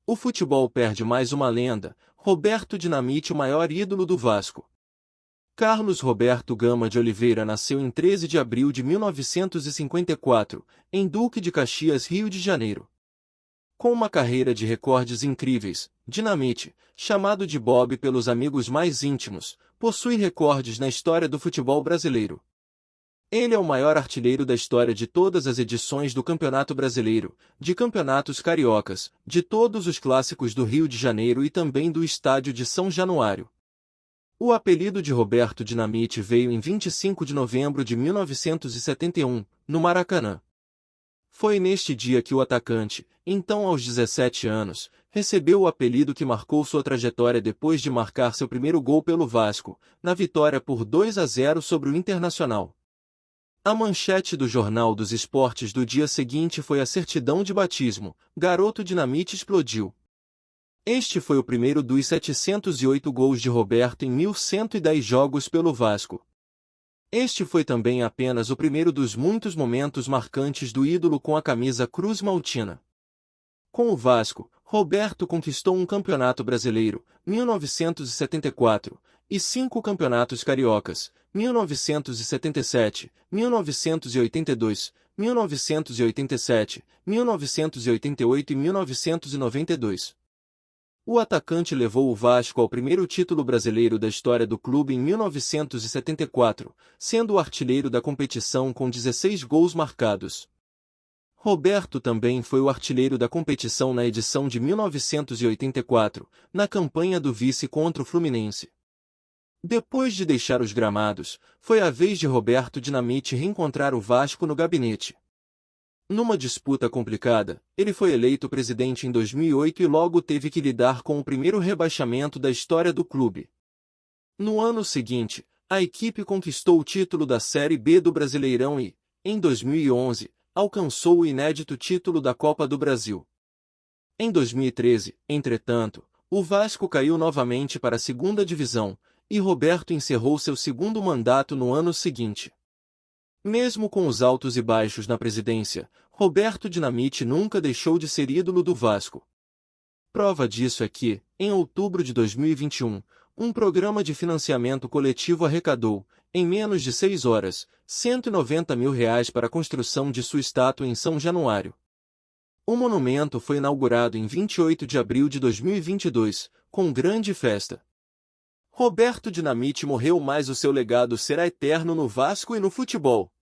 O futebol perde mais uma lenda, Roberto Dinamite, o maior ídolo do Vasco. Carlos Roberto Gama de Oliveira nasceu em 13 de abril de 1954, em Duque de Caxias, Rio de Janeiro. Com uma carreira de recordes incríveis, Dinamite, chamado de Bob pelos amigos mais íntimos, possui recordes na história do futebol brasileiro. Ele é o maior artilheiro da história de todas as edições do Campeonato Brasileiro, de campeonatos cariocas, de todos os clássicos do Rio de Janeiro e também do Estádio de São Januário. O apelido de Roberto Dinamite veio em 25 de novembro de 1971, no Maracanã. Foi neste dia que o atacante, então aos 17 anos, recebeu o apelido que marcou sua trajetória depois de marcar seu primeiro gol pelo Vasco, na vitória por 2-0 sobre o Internacional. A manchete do Jornal dos Esportes do dia seguinte foi a certidão de batismo: Garoto Dinamite explodiu. Este foi o primeiro dos 708 gols de Roberto em 1.110 jogos pelo Vasco. Este foi também apenas o primeiro dos muitos momentos marcantes do ídolo com a camisa Cruz Maltina. Com o Vasco, Roberto conquistou um campeonato brasileiro, 1974, e 5 campeonatos cariocas, 1977, 1982, 1987, 1988 e 1992. O atacante levou o Vasco ao primeiro título brasileiro da história do clube em 1974, sendo o artilheiro da competição com 16 gols marcados. Roberto também foi o artilheiro da competição na edição de 1984, na campanha do vice contra o Fluminense. Depois de deixar os gramados, foi a vez de Roberto Dinamite reencontrar o Vasco no gabinete. Numa disputa complicada, ele foi eleito presidente em 2008 e logo teve que lidar com o primeiro rebaixamento da história do clube. No ano seguinte, a equipe conquistou o título da Série B do Brasileirão e, em 2011, alcançou o inédito título da Copa do Brasil. Em 2013, entretanto, o Vasco caiu novamente para a segunda divisão, e Roberto encerrou seu segundo mandato no ano seguinte. Mesmo com os altos e baixos na presidência, Roberto Dinamite nunca deixou de ser ídolo do Vasco. Prova disso é que, em outubro de 2021, um programa de financiamento coletivo arrecadou, em menos de 6 horas, R$ 190 mil para a construção de sua estátua em São Januário. O monumento foi inaugurado em 28 de abril de 2022, com grande festa. Roberto Dinamite morreu, mas o seu legado será eterno no Vasco e no futebol.